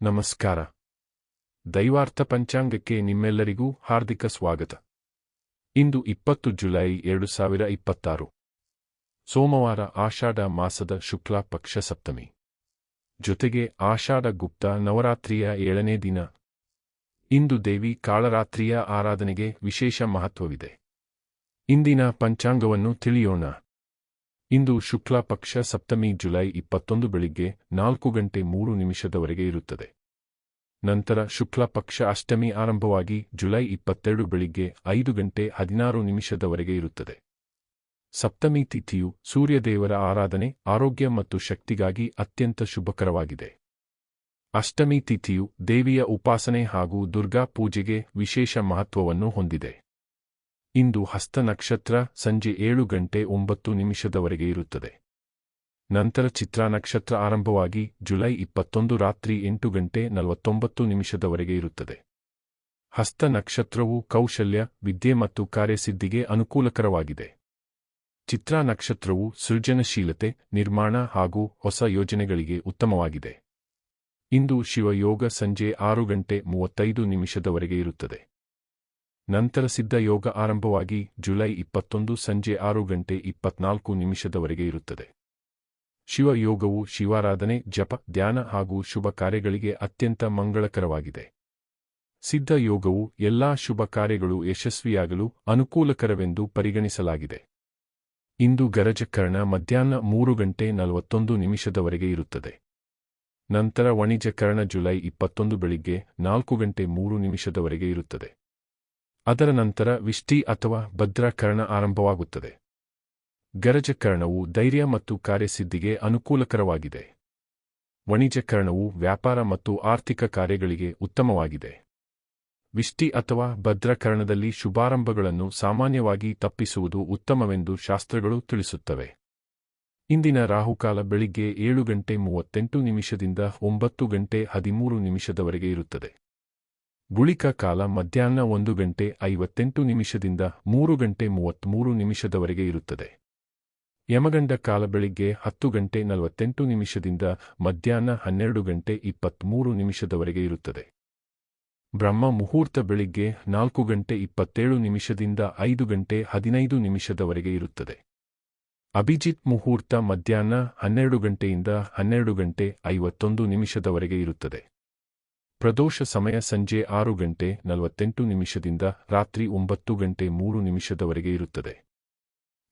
ನಮಸ್ಕಾರ. ದೈವಾರ್ಥ ಪಂಚಾಂಗಕ್ಕೆ ನಿಮ್ಮೆಲ್ಲರಿಗೂ ಹಾರ್ದಿಕ ಸ್ವಾಗತ. ಇಂದು 20 ಜುಲೈ 2026 ಸೋಮವಾರ, ಆಷಾಢ ಮಾಸದ ಶುಕ್ಲ ಪಕ್ಷ ಸಪ್ತಮಿ, ಜೊತೆಗೆ ಆಷಾಢ ಗುಪ್ತ ನವರಾತ್ರಿಯ 7ನೇ ದಿನ. ಇಂದು ದೇವಿ ಕಾಳರಾತ್ರಿಯ ಆರಾಧನೆಗೆ ವಿಶೇಷ ಮಹತ್ವವಿದೆ. ಇಂದಿನ ಪಂಚಾಂಗವನ್ನು ತಿಳಿಯೋಣ. ಇಂದು ಶುಕ್ಲ ಪಕ್ಷ ಸಪ್ತಮಿ ಜುಲೈ 21 ಬೆಳಿಗ್ಗೆ 4:03 ಇರುತ್ತದೆ. ನಂತರ ಶುಕ್ಲ ಪಕ್ಷ ಅಷ್ಟಮಿ ಆರಂಭವಾಗಿ ಜುಲೈ 22 ಬೆಳಿಗ್ಗೆ 5:16 ಇರುತ್ತದೆ. ಸಪ್ತಮಿ ತಿಥಿಯು ಸೂರ್ಯದೇವರ ಆರಾಧನೆ, ಆರೋಗ್ಯ ಮತ್ತು ಶಕ್ತಿಗಾಗಿ ಅತ್ಯಂತ ಶುಭಕರವಾಗಿದೆ. ಅಷ್ಟಮಿ ತಿಥಿಯು ದೇವಿಯ ಉಪಾಸನೆ ಹಾಗೂ ದುರ್ಗಾ ಪೂಜೆಗೆ ವಿಶೇಷ ಮಹತ್ವವನ್ನು ಹೊಂದಿದೆ. ಇಂದು ಹಸ್ತ ನಕ್ಷತ್ರ ಸಂಜೆ 7:09 ಇರುತ್ತದೆ. ನಂತರ ಚಿತ್ರಾ ನಕ್ಷತ್ರ ಆರಂಭವಾಗಿ ಜುಲೈ 21 ರಾತ್ರಿ 8:49 ಇರುತ್ತದೆ. ಹಸ್ತ ನಕ್ಷತ್ರವು ಕೌಶಲ್ಯ, ವಿದ್ಯೆ ಮತ್ತು ಕಾರ್ಯಸಿದ್ಧಿಗೆ ಅನುಕೂಲಕರವಾಗಿದೆ. ಚಿತ್ರಾ ನಕ್ಷತ್ರವು ಸೃಜನಶೀಲತೆ, ನಿರ್ಮಾಣ ಹಾಗೂ ಹೊಸ ಯೋಜನೆಗಳಿಗೆ ಉತ್ತಮವಾಗಿದೆ. ಇಂದು ಶಿವಯೋಗ ಸಂಜೆ 6:35 ಇರುತ್ತದೆ. ನಂತರ ಸಿದ್ಧ ಯೋಗ ಆರಂಭವಾಗಿ ಜುಲೈ 21 ಸಂಜೆ 6:24 ಇರುತ್ತದೆ. ಶಿವಯೋಗವು ಶಿವಾರಾಧನೆ, ಜಪ, ಧ್ಯಾನ ಹಾಗೂ ಶುಭ ಕಾರ್ಯಗಳಿಗೆ ಅತ್ಯಂತ ಮಂಗಳಕರವಾಗಿದೆ. ಸಿದ್ಧ ಯೋಗವು ಎಲ್ಲಾ ಶುಭ ಕಾರ್ಯಗಳು ಯಶಸ್ವಿಯಾಗಲು ಅನುಕೂಲಕರವೆಂದು ಪರಿಗಣಿಸಲಾಗಿದೆ. ಇಂದು ಗರಜಕರ್ಣ ಮಧ್ಯಾಹ್ನ 3:41 ಇರುತ್ತದೆ. ನಂತರ ವಣಿಜಕರ್ಣ ಜುಲೈ 21 ಬೆಳಿಗ್ಗೆ 4:03 ಇರುತ್ತದೆ. ಅದರ ನಂತರ ವಿಷ್ಟಿ ಅಥವಾ ಭದ್ರಕರ್ಣ ಆರಂಭವಾಗುತ್ತದೆ. ಗರಜಕರ್ಣವು ಧೈರ್ಯ ಮತ್ತು ಕಾರ್ಯಸಿದ್ಧಿಗೆ ಅನುಕೂಲಕರವಾಗಿದೆ. ವಣಿಜಕರ್ಣವು ವ್ಯಾಪಾರ ಮತ್ತು ಆರ್ಥಿಕ ಕಾರ್ಯಗಳಿಗೆ ಉತ್ತಮವಾಗಿದೆ. ವಿಷ್ಟಿ ಅಥವಾ ಭದ್ರಕರ್ಣದಲ್ಲಿ ಶುಭಾರಂಭಗಳನ್ನು ಸಾಮಾನ್ಯವಾಗಿ ತಪ್ಪಿಸುವುದು ಉತ್ತಮವೆಂದು ಶಾಸ್ತ್ರಗಳು ತಿಳಿಸುತ್ತವೆ. ಇಂದಿನ ರಾಹುಕಾಲ ಬೆಳಿಗ್ಗೆ 7:38 9:13 ಇರುತ್ತದೆ. ಗುಳಿಕ ಕಾಲ ಮಧ್ಯಾಹ್ನ 1:58 3:33 ಇರುತ್ತದೆ. ಯಮಗಂಡ ಕಾಲ ಬೆಳಿಗ್ಗೆ 10:48 ಮಧ್ಯಾಹ್ನ 12:23 ಇರುತ್ತದೆ. ಬ್ರಹ್ಮ ಮುಹೂರ್ತ ಬೆಳಿಗ್ಗೆ 4:27 5:15 ಇರುತ್ತದೆ. ಅಭಿಜಿತ್ ಮುಹೂರ್ತ ಮಧ್ಯಾಹ್ನ 12 12:51 ಇರುತ್ತದೆ. ಪ್ರದೋಷ ಸಮಯ ಸಂಜೆ 6:48 ರಾತ್ರಿ 9:03 ಇರುತ್ತದೆ.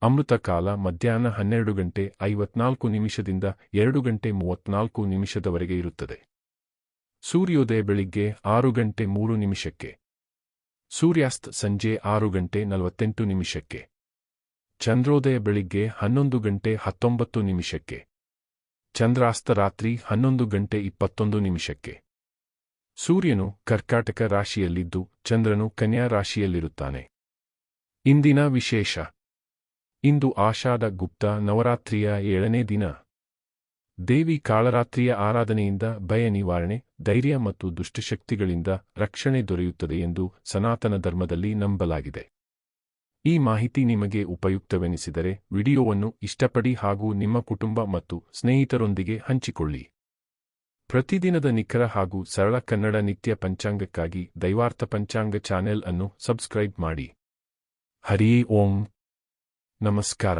ಅಮೃತ ಕಾಲ ಮಧ್ಯಾಹ್ನ 12:54 2:34 ಇರುತ್ತದೆ. ಸೂರ್ಯೋದಯ ಬೆಳಿಗ್ಗೆ 6:03 ಸೂರ್ಯಾಸ್ತ ಸಂಜೆ 6:48 ಚಂದ್ರೋದಯ ಬೆಳಿಗ್ಗೆ 11:19 ಚಂದ್ರಾಸ್ತ ರಾತ್ರಿ 11:21 ಸೂರ್ಯನು ಕರ್ಕಾಟಕ ರಾಶಿಯಲ್ಲಿದ್ದು ಚಂದ್ರನು ಕನ್ಯಾ ರಾಶಿಯಲ್ಲಿರುತ್ತಾನೆ. ಇಂದಿನ ವಿಶೇಷ: ಇಂದು ಆಷಾಢ ಗುಪ್ತ ನವರಾತ್ರಿಯ 7ನೇ ದಿನ. ದೇವಿ ಕಾಳರಾತ್ರಿಯ ಆರಾಧನೆಯಿಂದ ಭಯ ನಿವಾರಣೆ, ಧೈರ್ಯ ಮತ್ತು ದುಷ್ಟಶಕ್ತಿಗಳಿಂದ ರಕ್ಷಣೆ ದೊರೆಯುತ್ತದೆ ಎಂದು ಸನಾತನ ಧರ್ಮದಲ್ಲಿ ನಂಬಲಾಗಿದೆ. ಈ ಮಾಹಿತಿ ನಿಮಗೆ ಉಪಯುಕ್ತವೆನಿಸಿದರೆ ವಿಡಿಯೋವನ್ನು ಇಷ್ಟಪಡಿ ಹಾಗೂ ನಿಮ್ಮ ಕುಟುಂಬ ಮತ್ತು ಸ್ನೇಹಿತರೊಂದಿಗೆ ಹಂಚಿಕೊಳ್ಳಿ. ಪ್ರತಿದಿನದ ನಿಖರ ಹಾಗೂ ಸರಳ ಕನ್ನಡ ನಿತ್ಯ ಪಂಚಾಂಗಕ್ಕಾಗಿ ದೈವಾರ್ಥ ಪಂಚಾಂಗ ಚಾನೆಲ್ ಅನ್ನು ಸಬ್ಸ್ಕ್ರೈಬ್ ಮಾಡಿ. ಹರಿ ಓಂ. ನಮಸ್ಕಾರ.